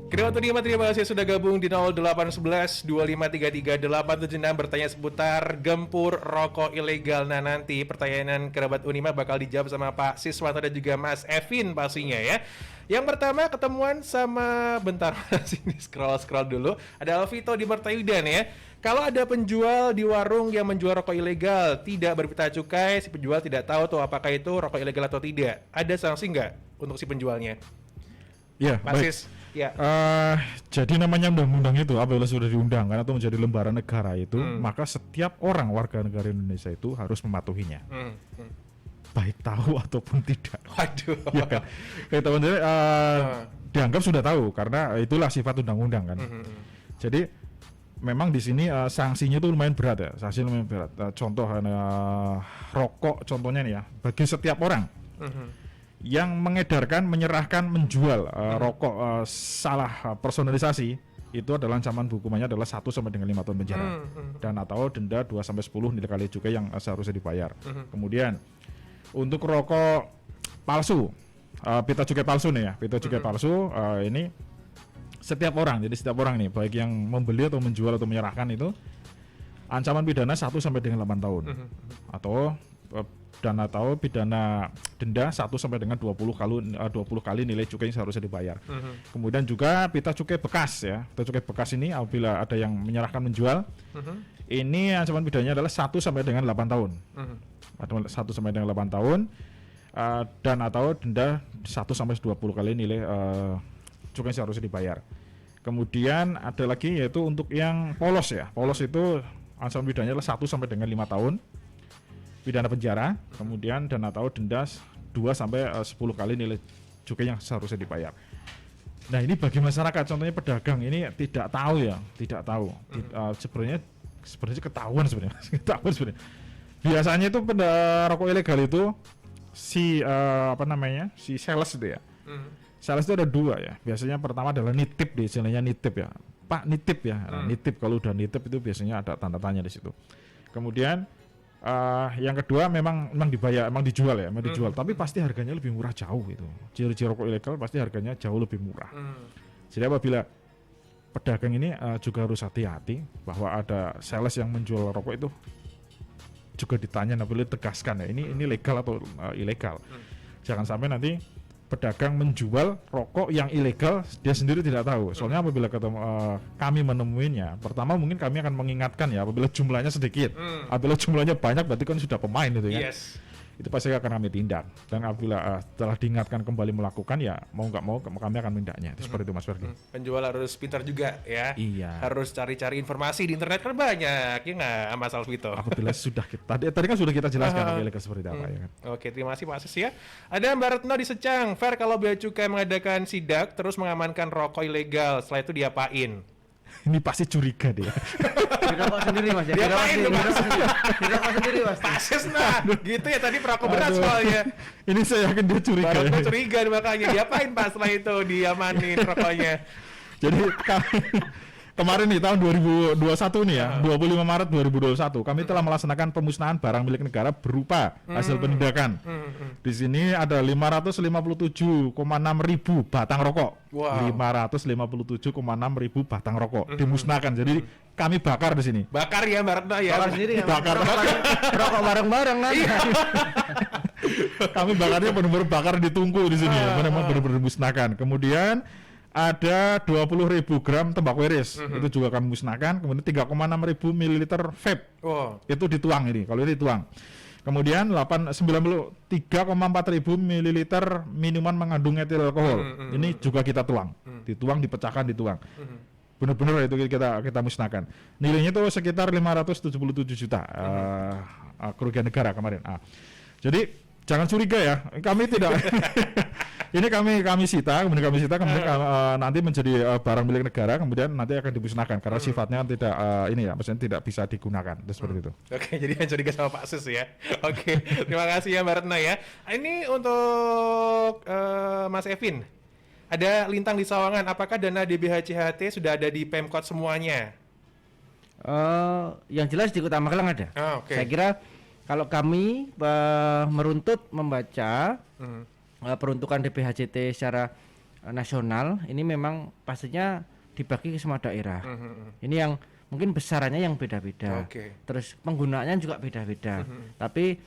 Kerabat penyimak, terima kasih sudah gabung di 0811 2533 876 bertanya seputar gempur rokok ilegal. Nah, nanti pertanyaan kerabat Unima bakal dijawab sama Pak Siswanto dan juga Mas Evin pastinya ya. Yang pertama ketemuan sama bentar sini scroll dulu. Ada Alvito di Mertayudan ya. Kalau ada penjual di warung yang menjual rokok ilegal tidak berpita cukai, si penjual tidak tahu tuh apakah itu rokok ilegal atau tidak. Ada sanksi nggak untuk si penjualnya? Ya, Masis. Ya. Jadi namanya undang-undang itu apabila sudah diundangkan atau menjadi lembaran negara itu, maka setiap orang warga negara Indonesia itu harus mematuhinya. Baik tahu ataupun tidak. Waduh. Ya kan. Teman-teman dianggap sudah tahu karena itulah sifat undang-undang kan. Jadi memang di sini sanksinya itu lumayan berat ya, sanksinya lumayan berat. Contoh rokok contohnya nih ya, bagi setiap orang yang mengedarkan, menyerahkan, menjual rokok salah personalisasi, itu adalah ancaman hukumannya adalah 1 sampai dengan 5 tahun penjara dan atau denda 2 sampai 10 nilai kali cukai yang seharusnya dibayar. Kemudian untuk rokok palsu, pita cukai palsu nih ya, pita cukai palsu ini setiap orang, jadi setiap orang nih baik yang membeli atau menjual atau menyerahkan itu ancaman pidana 1 sampai dengan 8 tahun atau dan atau pidana denda 1 sampai dengan 20 kali nilai cukai yang seharusnya dibayar. Kemudian juga pita cukai bekas ya. Pita cukai bekas ini apabila ada yang menyerahkan menjual, ini ancaman pidananya adalah 1 sampai dengan 8 tahun. 1 sampai dengan 8 tahun dan atau denda 1 sampai 20 kali nilai cukai yang seharusnya dibayar. Kemudian ada lagi yaitu untuk yang polos ya. Polos itu ancaman pidananya adalah 1 sampai dengan 5 tahun. Pidana penjara, kemudian dan atau denda 2 sampai 10 kali nilai cukai yang seharusnya dibayar. Nah, ini bagi masyarakat, contohnya pedagang ini tidak tahu ya, tidak tahu. Sebenarnya ketahuan sebenarnya. Ketahuan sebenarnya. Biasanya itu rokok ilegal itu si si sales itu ya. Sales itu ada 2 ya. Biasanya pertama adalah nitip, istilahnya nitip ya. Pak nitip ya. Nitip, kalau udah nitip itu biasanya ada tanda tanya di situ. Kemudian yang kedua memang dibayar, memang dijual ya, memang dijual, tapi pasti harganya lebih murah jauh itu. Ciri-ciri rokok ilegal pasti harganya jauh lebih murah. Jadi apabila pedagang ini juga harus hati-hati bahwa ada sales yang menjual rokok itu juga ditanya, boleh tegaskan ya, ini legal atau ilegal. Jangan sampai nanti pedagang menjual rokok yang ilegal dia sendiri tidak tahu. Soalnya apabila kami menemuinya, pertama mungkin kami akan mengingatkan ya, apabila jumlahnya sedikit, apabila jumlahnya banyak berarti kan sudah pemain itu ya. Itu pasti akan kami tindak. Dan apabila setelah diingatkan kembali melakukan ya mau nggak mau kami akan tindaknya. Itu seperti itu Mas Ferdi. Penjual harus pintar juga ya. Iya. Harus cari-cari informasi di internet kan banyak ya nggak Mas Alvito. Apabila sudah tadi kan sudah kita jelaskan ilegal seperti apa ya kan. Oke, terima kasih Pak Asis ya. Ada Mbak Retno di Secang. Fair kalau Bea Cukai mengadakan sidak terus mengamankan rokok ilegal, setelah itu diapain? Ini pasti curiga dia. Dirokok sendiri Mas ya. Dirokok sendiri Mas. Pases nah, gitu ya tadi perokok berat soalnya. Ini saya yakin dia curiga. Baru curiga makanya diapain Pak setelah itu diamanin rokoknya. Jadi kemarin nih tahun 2021 nih ya, 25 Maret 2021 kami telah melaksanakan pemusnahan barang milik negara berupa hasil penindakan. Di sini ada 557,6 ribu batang rokok. Wow. 557,6 ribu batang rokok dimusnahkan. Jadi kami bakar di sini. Bakar ya Mbak Retno ya. Bakar sendiri ya. Bakar. Rokok bareng-bareng kan. Kami bakarnya benar-benar bakar di tungku di sini ya. Benar-benar dimusnahkan. Kemudian ada 20.000 gram tembakau iris, itu juga kami musnahkan. Kemudian 3,6 ribu mililiter vape, itu dituang ini, kalau ini dituang. Kemudian 93,4 ribu mililiter minuman mengandung etil alkohol, ini juga kita tuang, dituang, dipecahkan, dituang. Benar-benar itu kita musnahkan. Nilainya itu sekitar 577 juta kerugian negara kemarin. Jadi jangan curiga ya, kami tidak. Ini kami sita, kemudian nanti menjadi barang milik negara, kemudian nanti akan dimusnahkan karena sifatnya tidak maksudnya tidak bisa digunakan, seperti itu. Oke, jadi yang curiga sama Pak Sus ya. Oke, terima kasih ya Mbak Retno ya. Ini untuk Mas Evin, ada lintang di Sawangan, apakah dana DBHCHT sudah ada di Pemkot semuanya? Yang jelas di Kota Magelang ada. Saya kira kalau kami meruntut membaca peruntukan DBHCT secara nasional, ini memang pastinya dibagi ke semua daerah. Ini yang mungkin besarannya yang beda-beda. Terus penggunaannya juga beda-beda. Tapi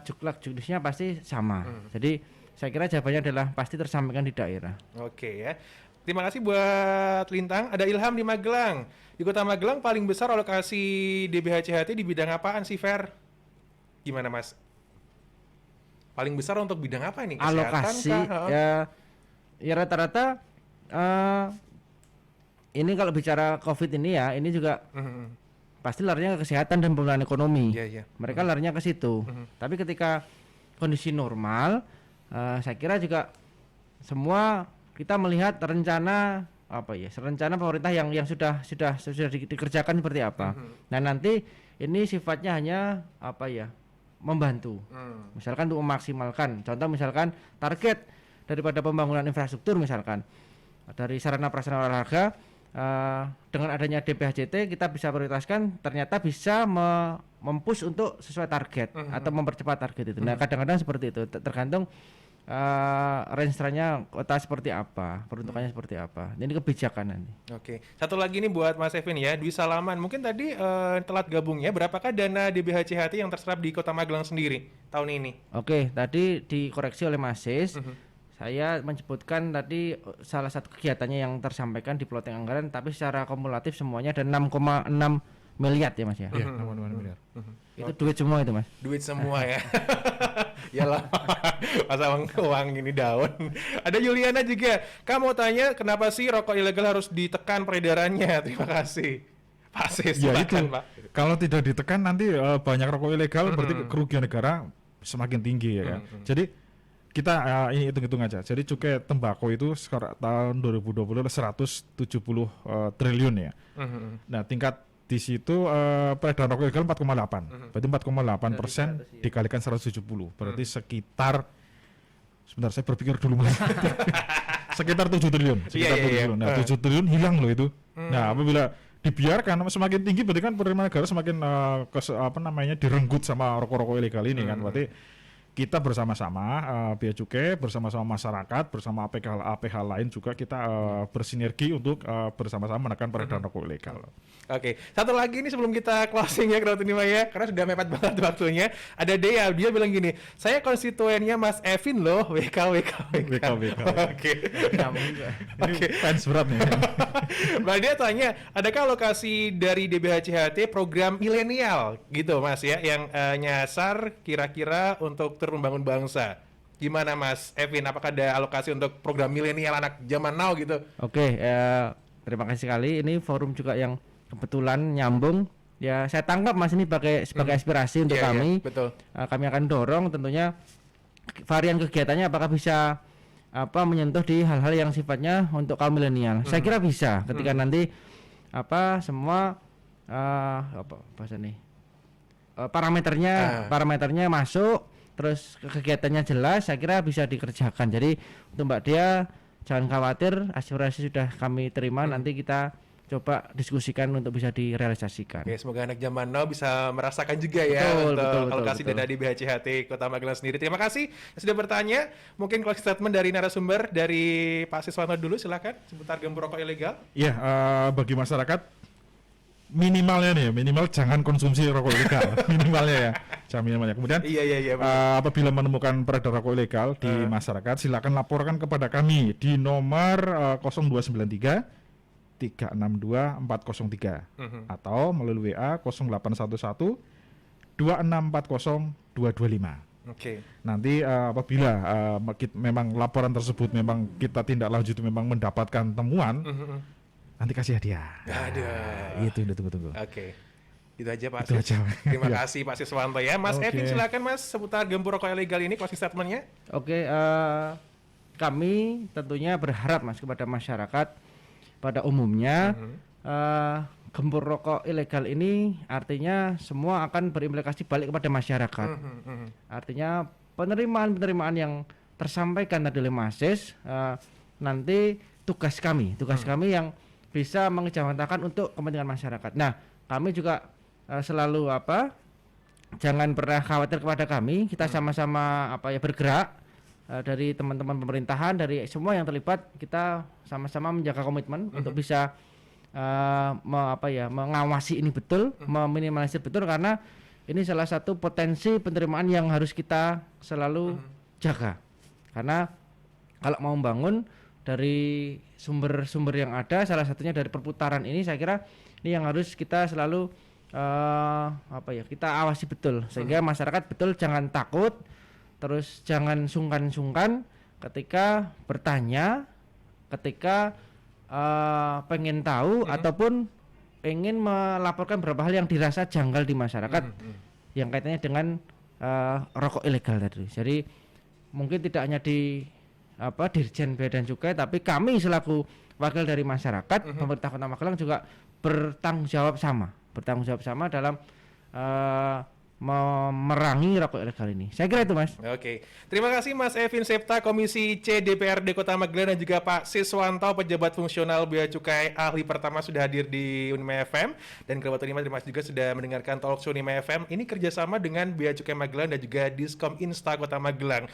juklak juknisnya pasti sama. Jadi saya kira jawabannya adalah pasti tersampaikan di daerah. Oke ya. Terima kasih buat Lintang. Ada Ilham di Magelang. Di Kota Magelang paling besar alokasi DBHCHT di bidang apaan sih, Fer? Gimana Mas? Paling besar untuk bidang apa ini? Kesehatan alokasi ya rata-rata ini kalau bicara COVID ini ya, ini juga pasti larinya ke kesehatan dan pemulihan ekonomi. Mereka larinya ke situ. Tapi ketika kondisi normal, saya kira juga semua kita melihat rencana rencana pemerintah yang sudah dikerjakan seperti apa. Nah, nanti ini sifatnya hanya membantu. Misalkan untuk memaksimalkan. Contoh misalkan target daripada pembangunan infrastruktur misalkan dari sarana prasarana olahraga dengan adanya DPHJT kita bisa prioritaskan ternyata bisa mempush untuk sesuai target atau mempercepat target itu. Nah, kadang-kadang seperti itu tergantung range-nya kota seperti apa, peruntukannya seperti apa. Ini kebijakan nanti. Oke. Satu lagi nih buat Mas Evin ya, Dwi Salaman. Mungkin tadi telat gabungnya, berapakah dana DBHCHT yang terserap di Kota Magelang sendiri tahun ini? Oke, tadi dikoreksi oleh Mas Sis. Saya menyebutkan tadi salah satu kegiatannya yang tersampaikan di plotting anggaran, tapi secara kumulatif semuanya ada 6,6 miliar ya Mas ya. Iya, 6,6 miliar. Itu duit semua itu Mas. Duit semua ya. Yalah, masa uang ini daun. Ada Juliana juga. Kamu tanya kenapa sih rokok ilegal harus ditekan peredarannya? Terima kasih. Pasti Ya itu, Pak. kalau tidak ditekan nanti banyak rokok ilegal berarti kerugian negara semakin tinggi ya kan. Jadi kita ini hitung-hitung aja. Jadi cukai tembakau itu sekarang tahun 2020 170 triliun ya. Nah, tingkat di situ peredaran rokok ilegal 4,8. Berarti 4,8% dikalikan 170. Berarti sekitar sebentar saya berpikir dulu Mas. sekitar 7 triliun. Sekitar 7 triliun. Nah, 7 triliun hilang loh itu. Nah, apabila dibiarkan semakin tinggi berarti kan penerimaan negara semakin direnggut sama rokok-rokok ilegal ini kan. Berarti kita bersama-sama Bea Cukai, bersama-sama masyarakat, bersama APH lain juga kita bersinergi untuk bersama-sama menekan peredaran rokok ilegal. Oke, satu lagi nih sebelum kita closing ya Crowd Unima ya, karena sudah mepet banget waktunya. Ada Dea, dia bilang gini, saya konstituennya Mas Evin loh, WK. Oke. Ini fans berat nih. Mbak dia tanya, adakah alokasi dari DBHCHT program milenial gitu Mas ya, yang nyasar kira-kira untuk membangun bangsa? Gimana Mas Evin, apakah ada alokasi untuk program milenial anak zaman now gitu? Oke, terima kasih sekali. Ini forum juga yang kebetulan nyambung. Ya, saya tangkap Mas ini sebagai aspirasi untuk kami. Betul. Kami akan dorong tentunya varian kegiatannya apakah bisa menyentuh di hal-hal yang sifatnya untuk kaum milenial. Saya kira bisa ketika nanti semua parameternya masuk, terus kegiatannya jelas, saya kira bisa dikerjakan. Jadi untuk Mbak Dia jangan khawatir, aspirasi sudah kami terima, nanti kita coba diskusikan untuk bisa direalisasikan. Oke, semoga anak zaman now bisa merasakan juga ya untuk alokasi dana di BHCHT Kota Magelang sendiri. Terima kasih yang sudah bertanya. Mungkin closing statement dari narasumber, dari Pak Siswanto dulu, silakan seputar gembur rokok ilegal. Iya, bagi masyarakat minimal jangan konsumsi rokok ilegal. Minimalnya ya. Kemudian apabila menemukan peredaran rokok ilegal di masyarakat, silakan laporkan kepada kami di nomor 0293 362 403 atau melalui WA 0811 2640 225. Oke. Nanti apabila memang laporan tersebut memang kita tindak lanjut memang mendapatkan temuan, nanti kasih hadiah. Ada. Itu udah tunggu. Oke. Itu aja Pak. Itu aja. Terima kasih Pak Siswanto ya. Mas Evin silakan Mas seputar gembur rokok ilegal ini closing statementnya. Oke, kami tentunya berharap Mas kepada masyarakat pada umumnya gembur rokok ilegal ini artinya semua akan berimplikasi balik kepada masyarakat. Artinya penerimaan yang tersampaikan tadi oleh Mas Sis, nanti tugas kami yang bisa mengejawantahkan untuk kepentingan masyarakat. Nah, kami juga selalu jangan pernah khawatir kepada kami, kita sama-sama bergerak dari teman-teman pemerintahan, dari semua yang terlibat, kita sama-sama menjaga komitmen untuk bisa mengawasi ini betul, meminimalisir betul, karena ini salah satu potensi penerimaan yang harus kita selalu jaga. Karena kalau mau membangun dari sumber-sumber yang ada, salah satunya dari perputaran ini, saya kira ini yang harus kita selalu kita awasi betul, sehingga masyarakat betul jangan takut, terus jangan sungkan-sungkan ketika bertanya, ketika pengen tahu ataupun pengen melaporkan beberapa hal yang dirasa janggal di masyarakat yang kaitannya dengan rokok ilegal tadi. Jadi mungkin tidak hanya di Dirjen Bea dan Cukai, tapi kami selaku wakil dari masyarakat, pemerintah Kota Magelang juga bertanggung jawab sama dalam memerangi rokok ilegal ini. Saya kira itu, Mas. Oke, terima kasih Mas Evin Septa, Komisi C DPRD Kota Magelang, dan juga Pak Siswanto, pejabat fungsional Bea Cukai ahli pertama, sudah hadir di Unima FM. Dan Kerabat Unima, terima kasih juga sudah mendengarkan Talk Show Unima FM. Ini kerjasama dengan Bea Cukai Magelang dan juga Diskom Insta Kota Magelang.